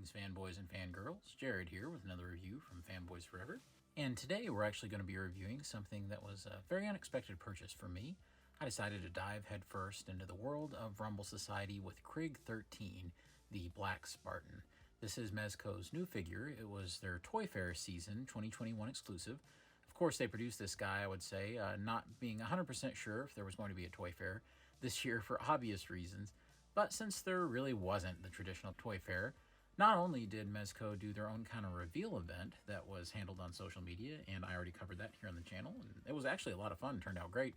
Greetings, fanboys and fangirls. Jared here with another review from Fanboys Forever. And today we're actually going to be reviewing something that was a very unexpected purchase for me. I decided to dive headfirst into the world of Rumble Society with Krig 13, the Black Spartan. This is Mezco's new figure. It was their Toy Fair season 2021 exclusive. Of course, they produced this guy, I would say, not being 100% sure if there was going to be a Toy Fair this year for obvious reasons. But since there really wasn't the traditional Toy Fair, not only did Mezco do their own kind of reveal event that was handled on social media, and I already covered that here on the channel, and it was actually a lot of fun, turned out great,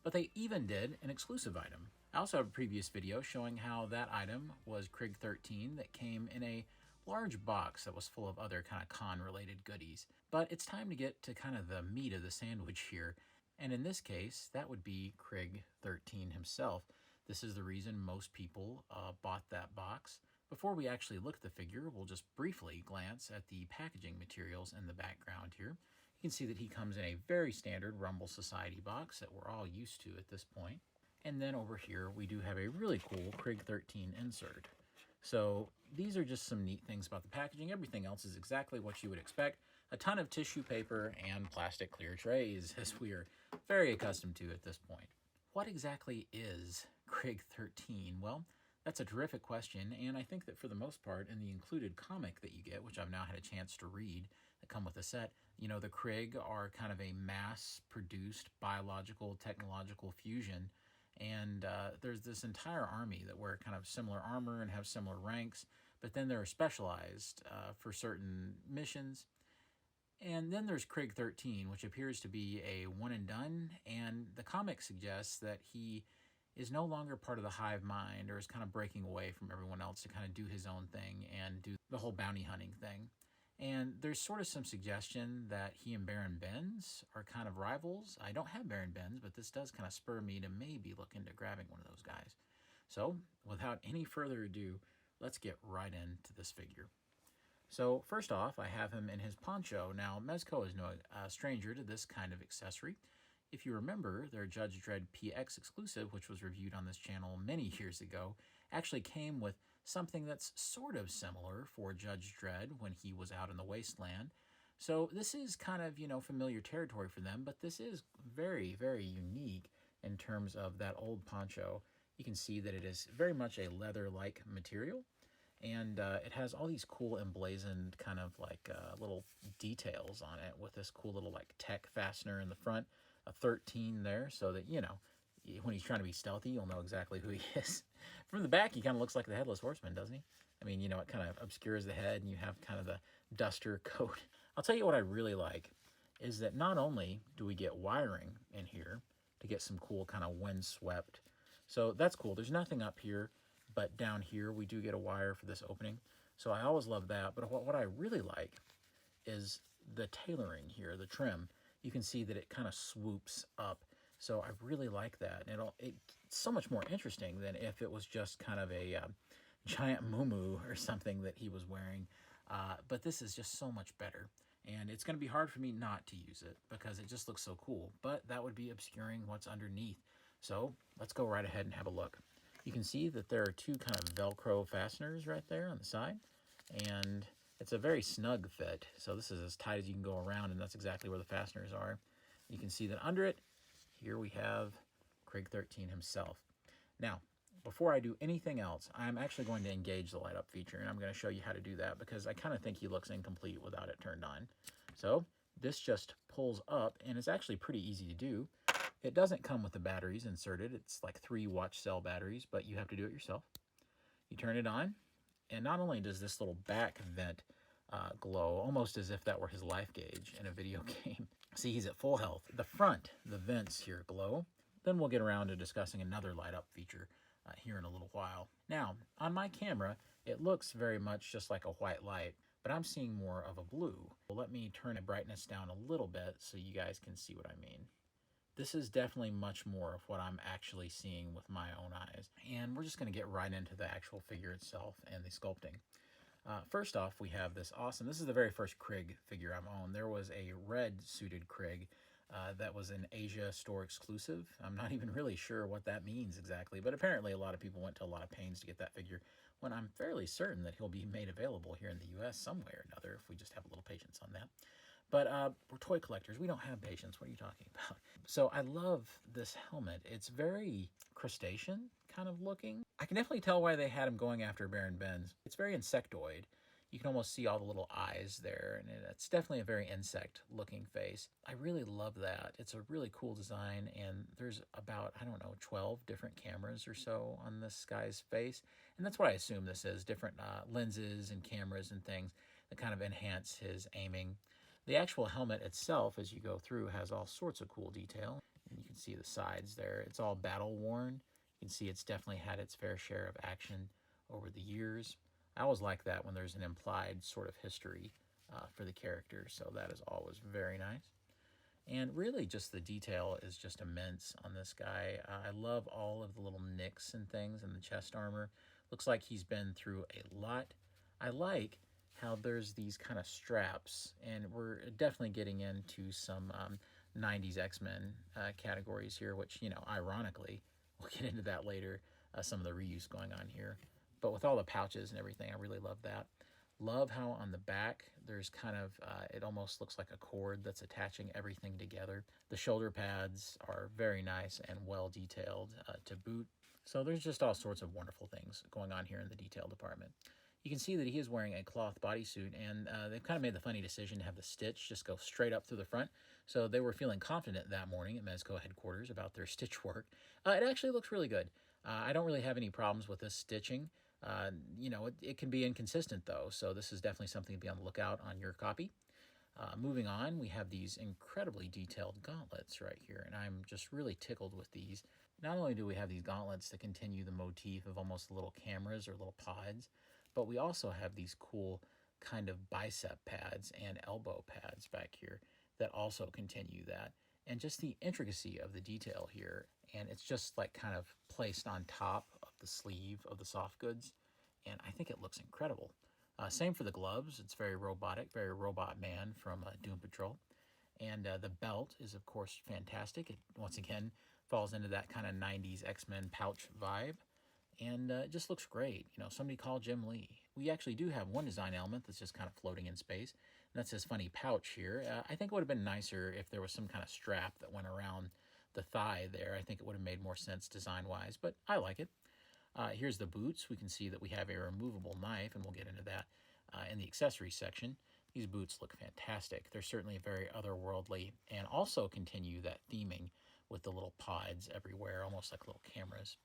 but they even did an exclusive item. I also have a previous video showing how that item was Krig 13 that came in a large box that was full of other kind of con-related goodies. But it's time to get to kind of the meat of the sandwich here, and in this case, that would be Krig 13 himself. This is the reason most people bought that box. Before we actually look at the figure, we'll just briefly glance at the packaging materials in the background here. You can see that he comes in a very standard Rumble Society box that we're all used to at this point. And then over here, we do have a really cool Krig 13 insert. So these are just some neat things about the packaging. Everything else is exactly what you would expect. A ton of tissue paper and plastic clear trays, as we are very accustomed to at this point. What exactly is Krig 13? Well, that's a terrific question, and I think that for the most part, in the included comic that you get, which I've now had a chance to read, that come with the set, you know, the Krig are kind of a mass-produced biological, technological fusion, and there's this entire army that wear kind of similar armor and have similar ranks, but then they're specialized for certain missions. And then there's Krig 13, which appears to be a one-and-done, and the comic suggests that he is no longer part of the hive mind, or is kind of breaking away from everyone else to kind of do his own thing and do the whole bounty hunting thing. And there's sort of some suggestion that he and Baron Benz are kind of rivals. I don't have Baron Benz, but this does kind of spur me to maybe look into grabbing one of those guys. So without any further ado, let's get right into this figure. So first off, I have him in his poncho. Now, Mezco is no stranger to this kind of accessory. If you remember, their Judge Dredd PX exclusive, which was reviewed on this channel many years ago, actually came with something that's sort of similar for Judge Dredd when he was out in the wasteland. So this is kind of, you know, familiar territory for them, but this is very, very unique in terms of that old poncho. You can see that it is very much a leather-like material, and it has all these cool emblazoned kind of like little details on it with this cool little like tech fastener in the front. A 13 there, so that, you know, when he's trying to be stealthy, you'll know exactly who he is. From the back, he kind of looks like the Headless Horseman, doesn't he? I mean, you know, it kind of obscures the head, and you have kind of the duster coat. I'll tell you what I really like is that not only do we get wiring in here to get some cool kind of windswept, so that's cool. There's nothing up here, but down here we do get a wire for this opening. So I always love that. But what I really like is the tailoring here, the trim. You can see that it kind of swoops up. So I really like that. And it's so much more interesting than if it was just kind of a giant muumuu or something that he was wearing. But this is just so much better. And it's going to be hard for me not to use it because it just looks so cool. But that would be obscuring what's underneath. So let's go right ahead and have a look. You can see that there are two kind of Velcro fasteners right there on the side. And it's a very snug fit, so this is as tight as you can go around, and that's exactly where the fasteners are. You can see that under it, here we have Krig 13 himself. Now, before I do anything else, I'm actually going to engage the light up feature, and I'm going to show you how to do that because I kind of think he looks incomplete without it turned on. So this just pulls up, and it's actually pretty easy to do. It doesn't come with the batteries inserted. It's like 3 watch cell batteries, but you have to do it yourself. You turn it on. And not only does this little back vent glow, almost as if that were his life gauge in a video game. See, he's at full health. The front, the vents here glow. Then we'll get around to discussing another light up feature here in a little while. Now, on my camera, it looks very much just like a white light, but I'm seeing more of a blue. Well, let me turn the brightness down a little bit so you guys can see what I mean. This is definitely much more of what I'm actually seeing with my own eyes. And we're just going to get right into the actual figure itself and the sculpting. First off, we have this awesome, this is the very first Krig figure I've owned. There was a red suited Krig that was an Asia store exclusive. I'm not even really sure what that means exactly, but apparently a lot of people went to a lot of pains to get that figure. when I'm fairly certain that he'll be made available here in the US some way or another if we just have a little patience on that. But we're toy collectors. We don't have patience. What are you talking about? So I love this helmet. It's very crustacean kind of looking. I can definitely tell why they had him going after Baron Benz. It's very insectoid. You can almost see all the little eyes there, and it's definitely a very insect-looking face. I really love that. It's a really cool design, and there's about, I don't know, 12 different cameras or so on this guy's face. And that's what I assume this is, different lenses and cameras and things that kind of enhance his aiming. The actual helmet itself, as you go through, has all sorts of cool detail. And you can see the sides there. It's all battle-worn. You can see it's definitely had its fair share of action over the years. I always like that when there's an implied sort of history for the character, so that is always very nice. And really just the detail is just immense on this guy. I love all of the little nicks and things in the chest armor. Looks like he's been through a lot. I like how there's these kind of straps, and we're definitely getting into some 90s X-Men categories here, which, you know, ironically, we'll get into that later, some of the reuse going on here. But with all the pouches and everything, I really love that. Love how on the back, there's kind of, it almost looks like a cord that's attaching everything together. The shoulder pads are very nice and well detailed to boot. So there's just all sorts of wonderful things going on here in the detail department. You can see that he is wearing a cloth bodysuit, and they've kind of made the funny decision to have the stitch just go straight up through the front. So they were feeling confident that morning at Mezco headquarters about their stitch work. It actually looks really good. I don't really have any problems with this stitching. You know, it can be inconsistent though, so this is definitely something to be on the lookout on your copy. Moving on, we have these incredibly detailed gauntlets right here, and I'm just really tickled with these. Not only do we have these gauntlets that continue the motif of almost little cameras or little pods, but we also have these cool kind of bicep pads and elbow pads back here that also continue that. And just the intricacy of the detail here, and it's just like kind of placed on top of the sleeve of the soft goods, and I think it looks incredible. Same for the gloves. It's very robotic, very Robot Man from Doom Patrol. And the belt is, of course, fantastic. It, once again, falls into that kind of 90s X-Men pouch vibe. And it just looks great. You know, somebody call Jim Lee. We actually do have one design element that's just kind of floating in space. And that's this funny pouch here. I think it would have been nicer if there was some kind of strap that went around the thigh there. I think it would have made more sense design-wise, but I like it. Here's the boots. We can see that we have a removable knife, and we'll get into that in the accessories section. These boots look fantastic. They're certainly very otherworldly and also continue that theming with the little pods everywhere, almost like little cameras.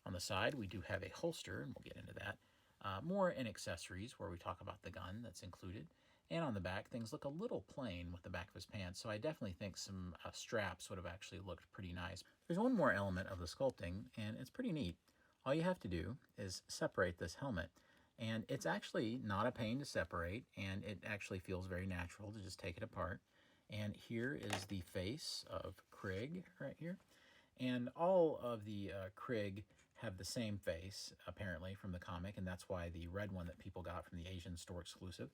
On the side, we do have a holster, and we'll get into that. More in accessories, where we talk about the gun that's included. And on the back, things look a little plain with the back of his pants, so I definitely think some straps would have actually looked pretty nice. There's one more element of the sculpting, and it's pretty neat. All you have to do is separate this helmet, and it's actually not a pain to separate, and it actually feels very natural to just take it apart. And here is the face of Krig right here. And all of the Krig have the same face, apparently, from the comic, and that's why the red one that people got from the Asian store exclusive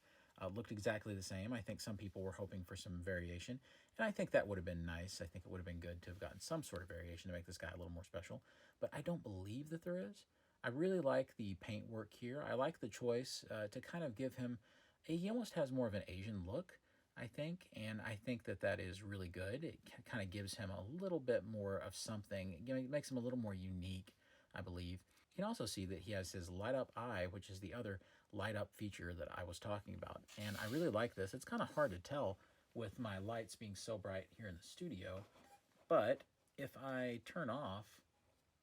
looked exactly the same. I think some people were hoping for some variation, and I think that would have been nice. I think it would have been good to have gotten some sort of variation to make this guy a little more special, but I don't believe that there is. I really like the paint work here. I like the choice to kind of give him, he almost has more of an Asian look, I think, and I think that that is really good. It kind of gives him a little bit more of something. You know, it makes him a little more unique, I believe. You can also see that he has his light up eye, which is the other light up feature that I was talking about. And I really like this. It's kind of hard to tell with my lights being so bright here in the studio, but if I turn off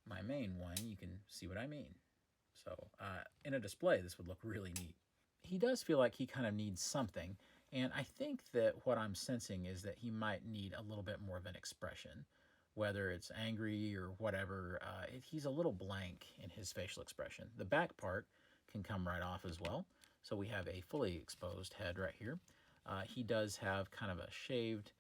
my main one, you can see what I mean. So in a display, this would look really neat. He does feel like he kind of needs something, and I think that what I'm sensing is that he might need a little bit more of an expression, whether it's angry or whatever. He's a little blank in his facial expression. The back part can come right off as well. So we have a fully exposed head right here. He does have kind of a shaved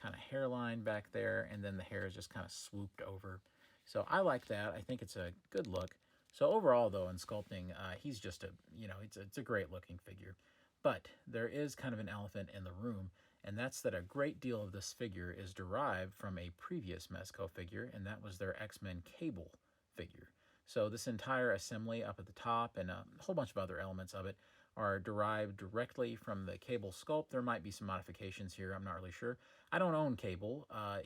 kind of hairline back there, and then the hair is just kind of swooped over. So I like that. I think it's a good look. So overall, though, in sculpting, he's just a, you know, it's a great looking figure. But there is kind of an elephant in the room, and that's that a great deal of this figure is derived from a previous Mezco figure, and that was their X-Men Cable figure. So this entire assembly up at the top and a whole bunch of other elements of it are derived directly from the Cable sculpt. There might be some modifications here. I'm not really sure. I don't own Cable. I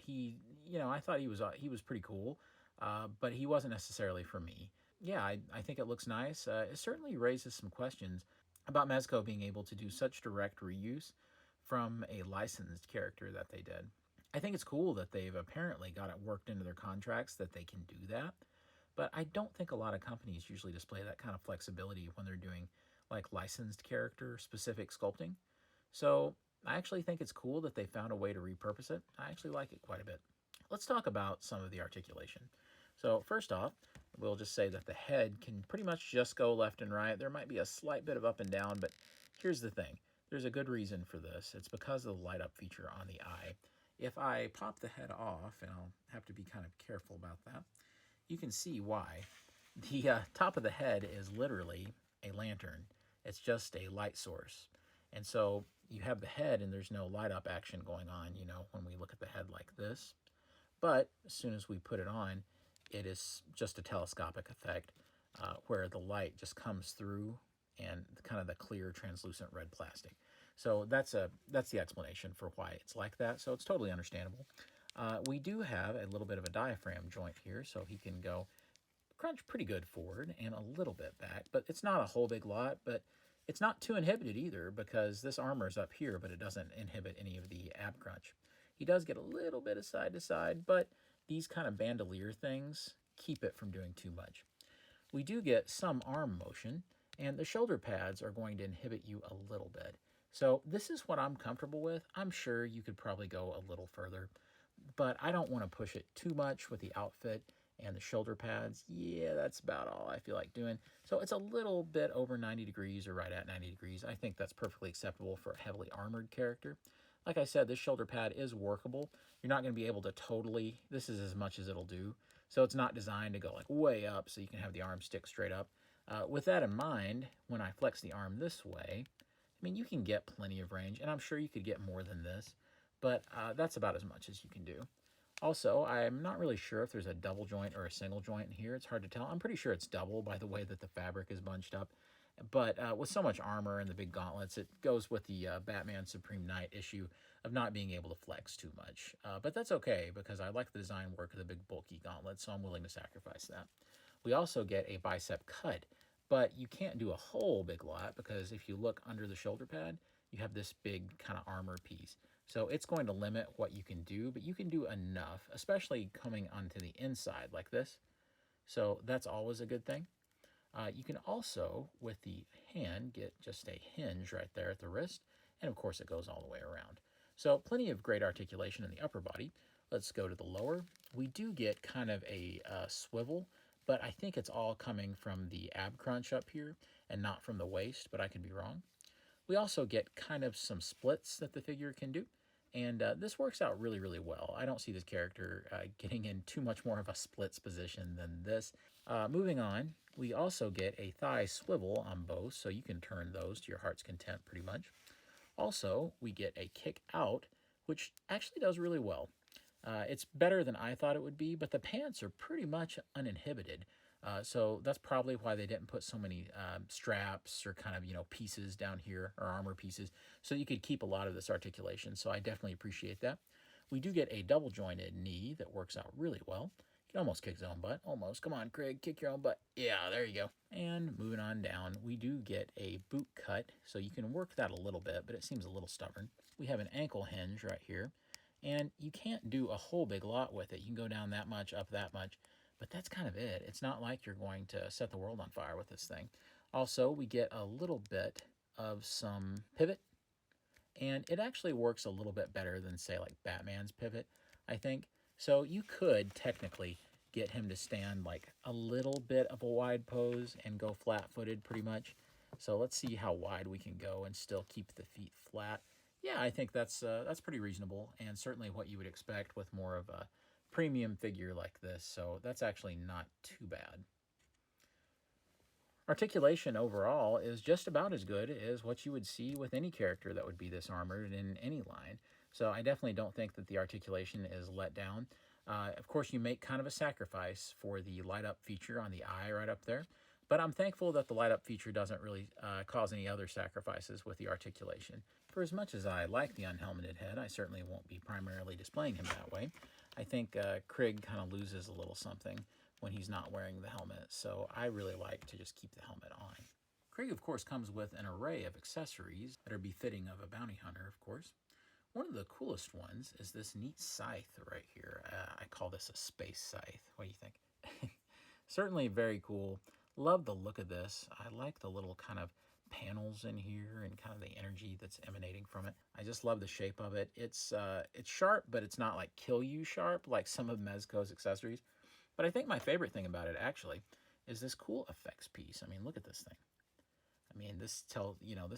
thought he was pretty cool, but he wasn't necessarily for me. Yeah, I think it looks nice. It certainly raises some questions about Mezco being able to do such direct reuse from a licensed character that they did. I think it's cool that they've apparently got it worked into their contracts that they can do that, but I don't think a lot of companies usually display that kind of flexibility when they're doing like licensed character specific sculpting. So I actually think it's cool that they found a way to repurpose it. I actually like it quite a bit. Let's talk about some of the articulation. So first off, we'll just say that the head can pretty much just go left and right. There might be a slight bit of up and down, but here's the thing. There's a good reason for this. It's because of the light up feature on the eye. If I pop the head off, and I'll have to be kind of careful about that, you can see why. The top of the head is literally a lantern. It's just a light source. And so you have the head and there's no light up action going on, when we look at the head like this. But as soon as we put it on, it is just a telescopic effect where the light just comes through and kind of the clear translucent red plastic. So that's the explanation for why it's like that. So it's totally understandable. We do have a little bit of a diaphragm joint here, so he can go crunch pretty good forward and a little bit back, but it's not a whole big lot, but it's not too inhibited either because this armor is up here, but it doesn't inhibit any of the ab crunch. He does get a little bit of side to side, but these kind of bandolier things keep it from doing too much. We do get some arm motion, and the shoulder pads are going to inhibit you a little bit. So this is what I'm comfortable with. I'm sure you could probably go a little further, but I don't want to push it too much with the outfit and the shoulder pads. Yeah, that's about all I feel like doing. So it's a little bit over 90 degrees or right at 90 degrees. I think that's perfectly acceptable for a heavily armored character. Like I said, this shoulder pad is workable. You're not going to be able to totally, this is as much as it'll do. So it's not designed to go like way up so you can have the arm stick straight up. With that in mind, when I flex the arm this way, you can get plenty of range, and I'm sure you could get more than this, but that's about as much as you can do. Also, I'm not really sure if there's a double joint or a single joint in here. It's hard to tell. I'm pretty sure it's double by the way that the fabric is bunched up. But with so much armor and the big gauntlets, it goes with the Batman Supreme Knight issue of not being able to flex too much. But that's okay, because I like the design work of the big bulky gauntlet, so I'm willing to sacrifice that. We also get a bicep cut, but you can't do a whole big lot, because if you look under the shoulder pad, you have this big kind of armor piece. So it's going to limit what you can do, but you can do enough, especially coming onto the inside like this. So that's always a good thing. You can also, with the hand, get just a hinge right there at the wrist, and of course it goes all the way around. So plenty of great articulation in the upper body. Let's go to the lower. We do get kind of a swivel, but I think it's all coming from the ab crunch up here and not from the waist, but I could be wrong. We also get kind of some splits that the figure can do, and this works out really, really well. I don't see this character getting in too much more of a splits position than this. Moving on, we also get a thigh swivel on both, so you can turn those to your heart's content pretty much. Also, we get a kick out, which actually does really well. It's better than I thought it would be, but the pants are pretty much uninhibited. So that's probably why they didn't put so many straps or kind of, pieces down here, or armor pieces, so you could keep a lot of this articulation. So I definitely appreciate that. We do get a double jointed knee that works out really well. He can almost kick his own butt. Almost. Come on, Krig, kick your own butt. Yeah, there you go. And moving on down, we do get a boot cut, so you can work that a little bit, but it seems a little stubborn. We have an ankle hinge right here, and you can't do a whole big lot with it. You can go down that much, up that much, but that's kind of it. It's not like you're going to set the world on fire with this thing. Also, we get a little bit of some pivot, and it actually works a little bit better than, say, like Batman's pivot, I think. So you could technically get him to stand like a little bit of a wide pose and go flat-footed pretty much. So let's see how wide we can go and still keep the feet flat. Yeah, I think that's pretty reasonable, and certainly what you would expect with more of a premium figure like this. So that's actually not too bad. Articulation overall is just about as good as what you would see with any character that would be this armored in any line. So I definitely don't think that the articulation is let down. Of course, you make kind of a sacrifice for the light up feature on the eye right up there, but I'm thankful that the light up feature doesn't really cause any other sacrifices with the articulation. For as much as I like the unhelmeted head, I certainly won't be primarily displaying him that way. I think Krig kind of loses a little something when he's not wearing the helmet, so I really like to just keep the helmet on. Krig, of course, comes with an array of accessories that are befitting of a bounty hunter, of course. One of the coolest ones is this neat scythe right here. I call this a space scythe. What do you think? Certainly very cool. Love the look of this. I like the little kind of panels in here and kind of the energy that's emanating from it. I just love the shape of it. It's sharp, but it's not like kill you sharp like some of Mezco's accessories. But I think my favorite thing about it actually is this cool effects piece. I mean, look at this thing. I mean, this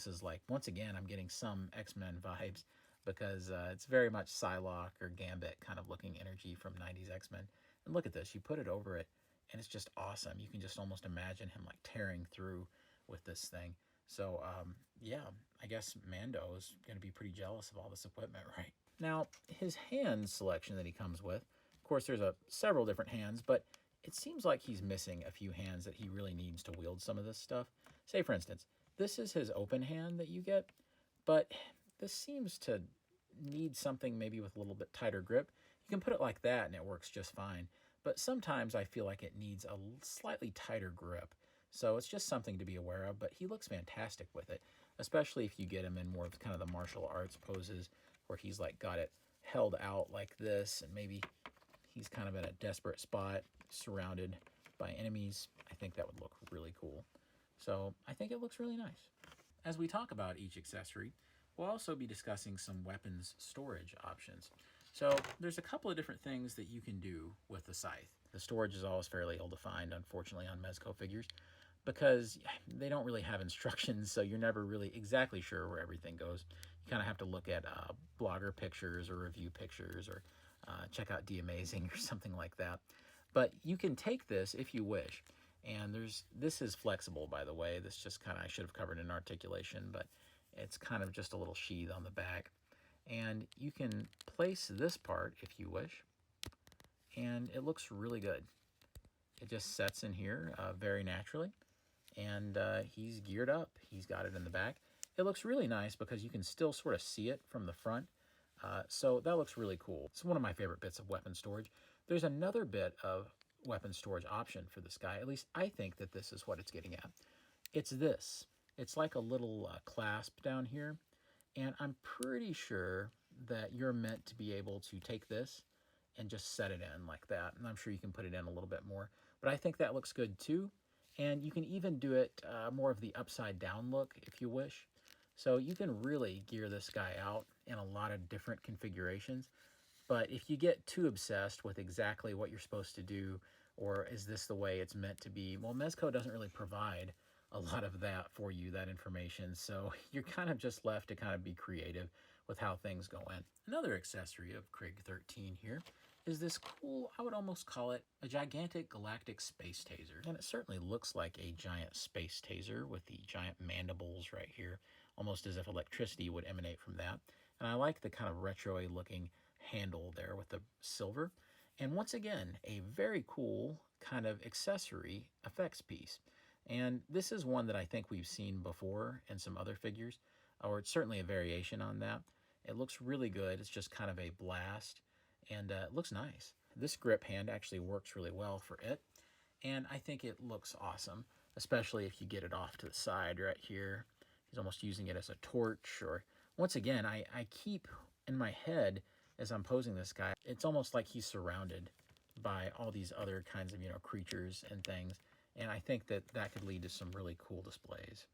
is like, once again, I'm getting some X-Men vibes because it's very much Psylocke or Gambit kind of looking energy from 90s X-Men. And look at this. You put it over it, and it's just awesome. You can just almost imagine him like tearing through with this thing. So, yeah, I guess Mando is going to be pretty jealous of all this equipment, right? Now, his hand selection that he comes with, of course, there's several different hands, but it seems like he's missing a few hands that he really needs to wield some of this stuff. Say, for instance, this is his open hand that you get, but this seems to need something maybe with a little bit tighter grip. You can put it like that and it works just fine, but sometimes I feel like it needs a slightly tighter grip. So it's just something to be aware of, but he looks fantastic with it, especially if you get him in more of kind of the martial arts poses where he's like got it held out like this, and maybe he's kind of in a desperate spot surrounded by enemies. I think that would look really cool. So I think it looks really nice. As we talk about each accessory, we'll also be discussing some weapons storage options. So there's a couple of different things that you can do with the scythe. The storage is always fairly ill-defined, unfortunately, on Mezco figures, because they don't really have instructions, so you're never really exactly sure where everything goes. You kind of have to look at blogger pictures or review pictures, or check out D-Amazing or something like that. But you can take this if you wish. And this is flexible, by the way. This just kind of, I should have covered in articulation, but it's kind of just a little sheath on the back. And you can place this part if you wish, and it looks really good. It just sets in here very naturally, and he's geared up. He's got it in the back. It looks really nice because you can still sort of see it from the front. So that looks really cool. It's one of my favorite bits of weapon storage. There's another bit of weapon storage option for this guy. At least I think that this is what it's getting at. It's this. It's like a little clasp down here, and I'm pretty sure that you're meant to be able to take this and just set it in like that. And I'm sure you can put it in a little bit more, but I think that looks good too. And you can even do it more of the upside down look if you wish. So you can really gear this guy out in a lot of different configurations. But if you get too obsessed with exactly what you're supposed to do, or is this the way it's meant to be, well, Mezco doesn't really provide a lot of that for you, that information. So you're kind of just left to kind of be creative with how things go in. Another accessory of Krig 13 here is this cool, I would almost call it a gigantic galactic space taser. And it certainly looks like a giant space taser with the giant mandibles right here, almost as if electricity would emanate from that. And I like the kind of retro-y looking handle there with the silver. And once again, a very cool kind of accessory effects piece. And this is one that I think we've seen before in some other figures, or it's certainly a variation on that. It looks really good. It's just kind of a blast, and it looks nice. This grip hand actually works really well for it, and I think it looks awesome, especially if you get it off to the side right here. He's almost using it as a torch, or once again, I keep in my head as I'm posing this guy, it's almost like he's surrounded by all these other kinds of, creatures and things. And I think that that could lead to some really cool displays.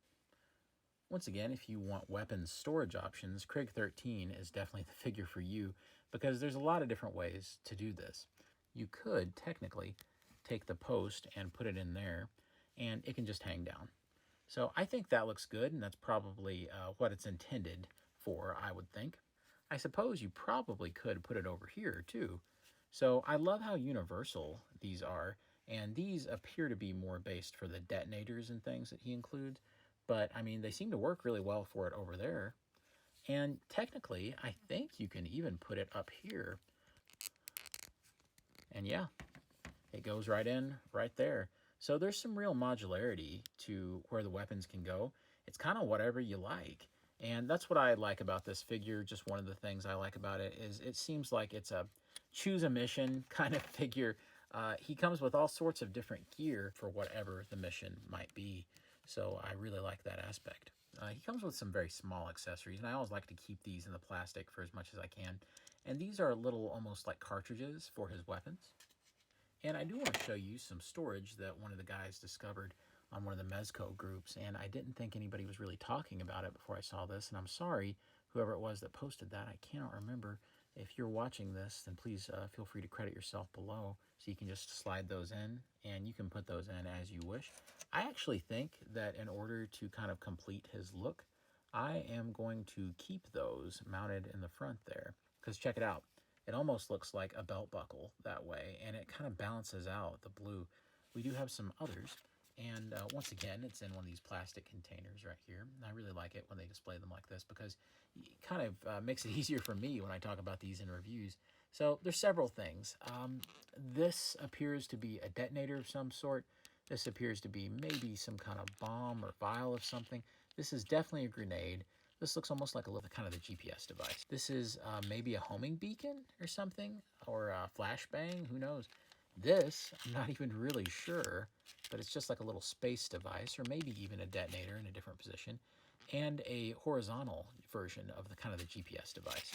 Once again, if you want weapons storage options, Krig 13 is definitely the figure for you because there's a lot of different ways to do this. You could technically take the post and put it in there, and it can just hang down. So I think that looks good, and that's probably what it's intended for, I would think. I suppose you probably could put it over here too. So I love how universal these are, and these appear to be more based for the detonators and things that he includes, but I mean, they seem to work really well for it over there. And technically, I think you can even put it up here. And yeah, it goes right in right there. So there's some real modularity to where the weapons can go. It's kind of whatever you like. And that's what I like about this figure. Just one of the things I like about it is it seems like it's a choose a mission kind of figure. He comes with all sorts of different gear for whatever the mission might be. So I really like that aspect. He comes with some very small accessories, and I always like to keep these in the plastic for as much as I can. And these are little, almost like cartridges for his weapons. And I do want to show you some storage that one of the guys discovered on one of the Mezco groups, and I didn't think anybody was really talking about it before I saw this, and I'm sorry, whoever it was that posted that. I cannot remember. If you're watching this, then please feel free to credit yourself below, so you can just slide those in, and you can put those in as you wish. I actually think that in order to kind of complete his look, I am going to keep those mounted in the front there, because check it out. It almost looks like a belt buckle that way, and it kind of balances out the blue. We do have some others, and once again, it's in one of these plastic containers right here. And I really like it when they display them like this because it kind of makes it easier for me when I talk about these in reviews. So there's several things. This appears to be a detonator of some sort. This appears to be maybe some kind of bomb or vial of something. This is definitely a grenade. This looks almost like a little kind of the GPS device. This is maybe a homing beacon or something, or a flashbang, who knows. This, I'm not even really sure, but it's just like a little space device, or maybe even a detonator in a different position, and a horizontal version of the kind of the GPS device.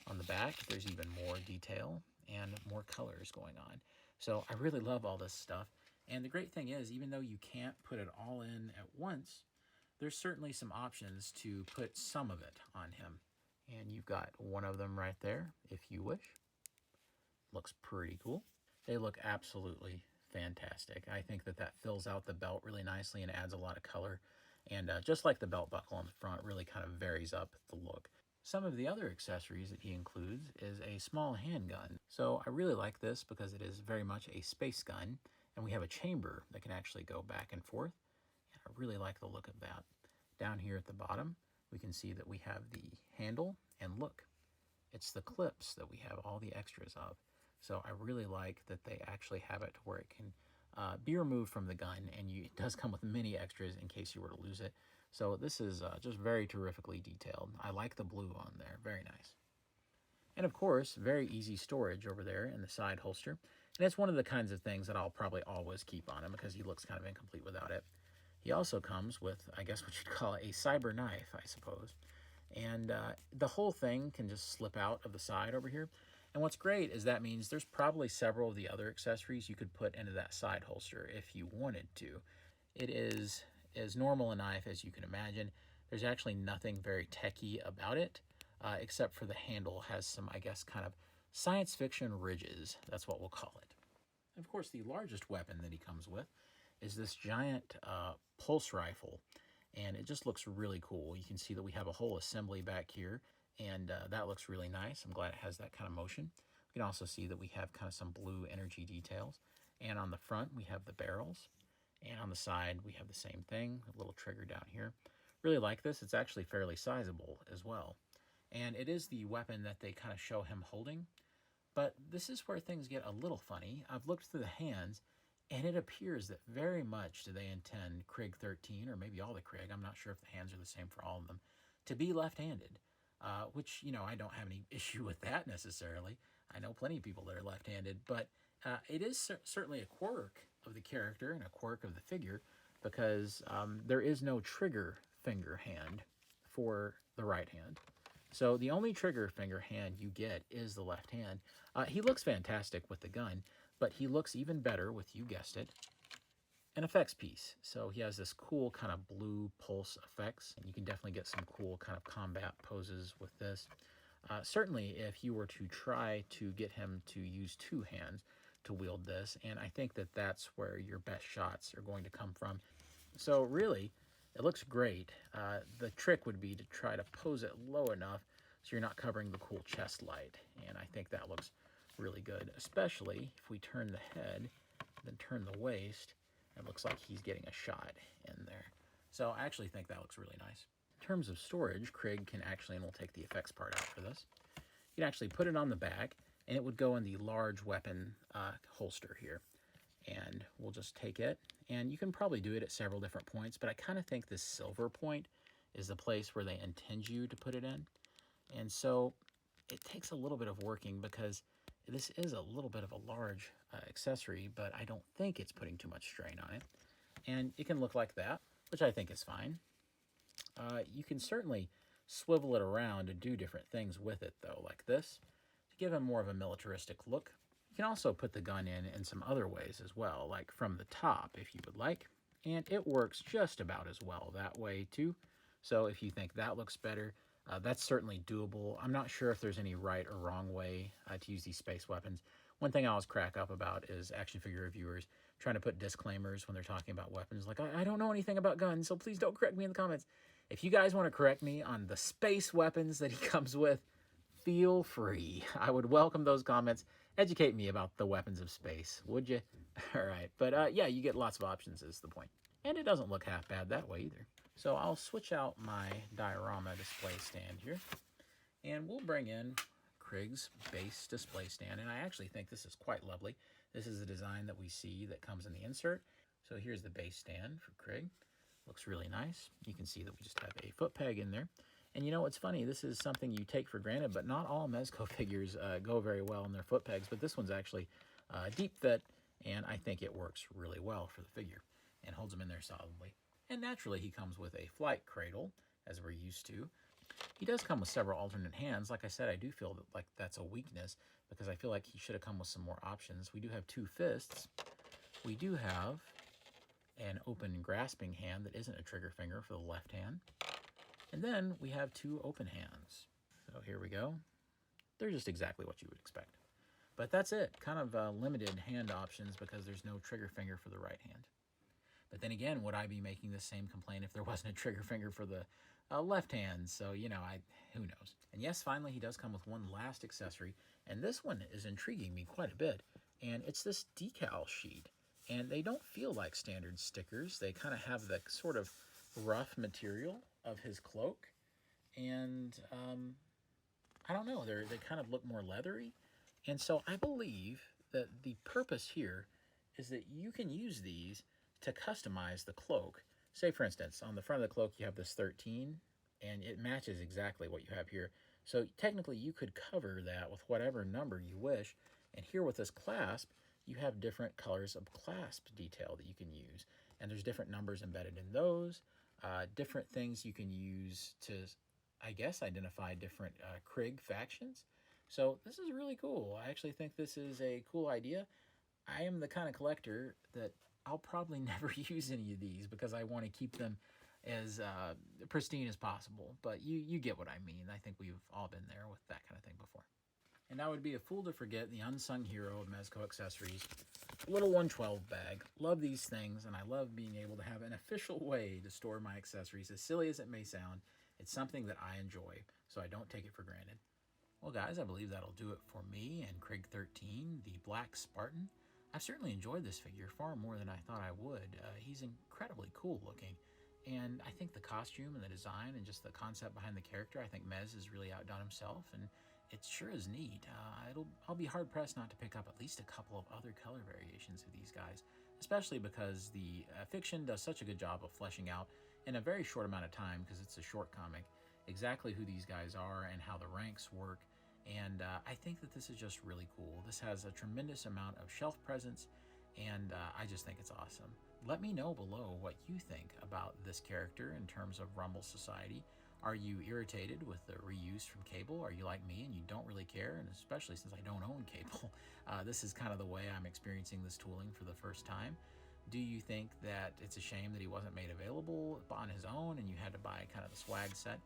On the back, there's even more detail and more colors going on. So I really love all this stuff. And the great thing is, even though you can't put it all in at once, there's certainly some options to put some of it on him. And you've got one of them right there, if you wish. Looks pretty cool. They look absolutely fantastic. I think that that fills out the belt really nicely and adds a lot of color. And just like the belt buckle on the front, really kind of varies up the look. Some of the other accessories that he includes is a small handgun. So I really like this because it is very much a space gun. And we have a chamber that can actually go back and forth. I really like the look of that. Down here at the bottom, we can see that we have the handle, and look, it's the clips that we have all the extras of. So I really like that they actually have it to where it can be removed from the gun, and it does come with many extras in case you were to lose it. So this is just very terrifically detailed. I like the blue on there, very nice. And of course, very easy storage over there in the side holster. And it's one of the kinds of things that I'll probably always keep on him because he looks kind of incomplete without it. He also comes with, I guess what you'd call a cyber knife, I suppose. And the whole thing can just slip out of the side over here. And what's great is that means there's probably several of the other accessories you could put into that side holster if you wanted to. It is as normal a knife as you can imagine. There's actually nothing very techy about it, except for the handle has some, I guess, kind of science fiction ridges. That's what we'll call it. And of course, the largest weapon that he comes with is this giant pulse rifle, and it just looks really cool. You can see that we have a whole assembly back here, and that looks really nice. I'm glad it has that kind of motion. We can also see that we have kind of some blue energy details, and on the front we have the barrels, and on the side we have the same thing, a little trigger down here. Really like this. It's actually fairly sizable as well, and it is the weapon that they kind of show him holding. But this is where things get a little funny. I've looked through the hands, and it appears that very much do they intend Krig 13, or maybe all the Krig, I'm not sure if the hands are the same for all of them, to be left-handed, which, you know, I don't have any issue with that necessarily. I know plenty of people that are left-handed, but it is certainly a quirk of the character and a quirk of the figure because there is no trigger finger hand for the right hand. So the only trigger finger hand you get is the left hand. He looks fantastic with the gun, but he looks even better with, you guessed it, an effects piece. So he has this cool kind of blue pulse effects, and you can definitely get some cool kind of combat poses with this. Certainly, if you were to try to get him to use two hands to wield this, and I think that that's where your best shots are going to come from. So really, it looks great. The trick would be to try to pose it low enough so you're not covering the cool chest light, and I think that looks really good, especially if we turn the head, then turn the waist. It looks like he's getting a shot in there. So I actually think that looks really nice. In terms of storage, Krig can actually, and we'll take the effects part out for this, you can actually put it on the back, and it would go in the large weapon holster here. And we'll just take it, and you can probably do it at several different points, but I kind of think this silver point is the place where they intend you to put it in. And so it takes a little bit of working because this is a little bit of a large accessory, but I don't think it's putting too much strain on it. And it can look like that, which I think is fine. You can certainly swivel it around and do different things with it, though, like this, to give him more of a militaristic look. You can also put the gun in some other ways as well, like from the top if you would like, and it works just about as well that way too. So if you think that looks better, that's certainly doable. I'm not sure if there's any right or wrong way to use these space weapons. One thing I always crack up about is action figure reviewers trying to put disclaimers when they're talking about weapons, like, I don't know anything about guns, so please don't correct me in the comments. If you guys want to correct me on the space weapons that he comes with, feel free. I would welcome those comments. Educate me about the weapons of space, would you? All right, but yeah, you get lots of options is the point. And it doesn't look half bad that way either. So I'll switch out my diorama display stand here, and we'll bring in Krig's base display stand, and I actually think this is quite lovely. This is the design that we see that comes in the insert. So here's the base stand for Krig. Looks really nice. You can see that we just have a foot peg in there. And you know, it's funny, this is something you take for granted, but not all Mezco figures go very well in their foot pegs, but this one's actually deep fit, and I think it works really well for the figure and holds him in there solidly. And naturally, he comes with a flight cradle, as we're used to. He does come with several alternate hands. Like I said, I do feel that like that's a weakness because I feel like he should have come with some more options. We do have 2 fists. We do have an open grasping hand that isn't a trigger finger for the left hand. And then we have 2 open hands. So here we go. They're just exactly what you would expect. But that's it. Kind of limited hand options because there's no trigger finger for the right hand. But then again, would I be making the same complaint if there wasn't a trigger finger for the left hand? So, you know, who knows. And yes, finally, he does come with one last accessory. And this one is intriguing me quite a bit. And it's this decal sheet. And they don't feel like standard stickers. They kind of have the sort of rough material of his cloak. And I don't know, they kind of look more leathery. And so I believe that the purpose here is that you can use these to customize the cloak. Say, for instance, on the front of the cloak, you have this 13, and it matches exactly what you have here. So technically, you could cover that with whatever number you wish. And here with this clasp, you have different colors of clasp detail that you can use. And there's different numbers embedded in those, different things you can use to, I guess, identify different Krig factions. So this is really cool. I actually think this is a cool idea. I am the kind of collector that I'll probably never use any of these because I want to keep them as pristine as possible. But you get what I mean. I think we've all been there with that kind of thing before. And I would be a fool to forget the unsung hero of Mezco accessories, little 112 bag. Love these things, and I love being able to have an official way to store my accessories. As silly as it may sound, it's something that I enjoy, so I don't take it for granted. Well, guys, I believe that'll do it for me and Krig 13, the Black Spartan. I've certainly enjoyed this figure far more than I thought I would. He's incredibly cool looking, and I think the costume and the design and just the concept behind the character, I think Mez has really outdone himself, and it sure is neat. I'll be hard-pressed not to pick up at least a couple of other color variations of these guys, especially because the fiction does such a good job of fleshing out in a very short amount of time, because it's a short comic, exactly who these guys are and how the ranks work. And I think that this is just really cool. This has a tremendous amount of shelf presence, and I just think it's awesome. Let me know below what you think about this character in terms of Rumble Society. Are you irritated with the reuse from Cable? Are you like me and you don't really care? And especially since I don't own Cable, this is kind of the way I'm experiencing this tooling for the first time. Do you think that it's a shame that he wasn't made available on his own and you had to buy kind of the swag set?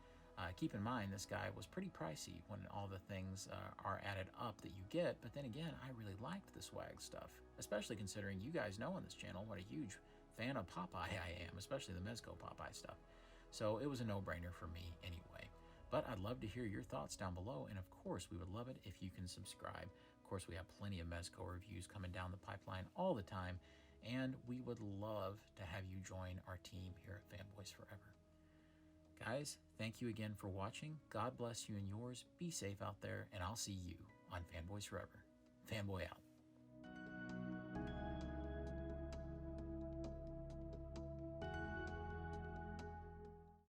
Keep in mind, this guy was pretty pricey when all the things are added up that you get, but then again, I really liked the swag stuff, especially considering you guys know on this channel what a huge fan of Popeye I am, especially the Mezco Popeye stuff. So it was a no-brainer for me anyway. But I'd love to hear your thoughts down below, and of course, we would love it if you can subscribe. Of course, we have plenty of Mezco reviews coming down the pipeline all the time, and we would love to have you join our team here at Fanboys Forever. Guys, thank you again for watching. God bless you and yours. Be safe out there, and I'll see you on Fanboys Forever. Fanboy out.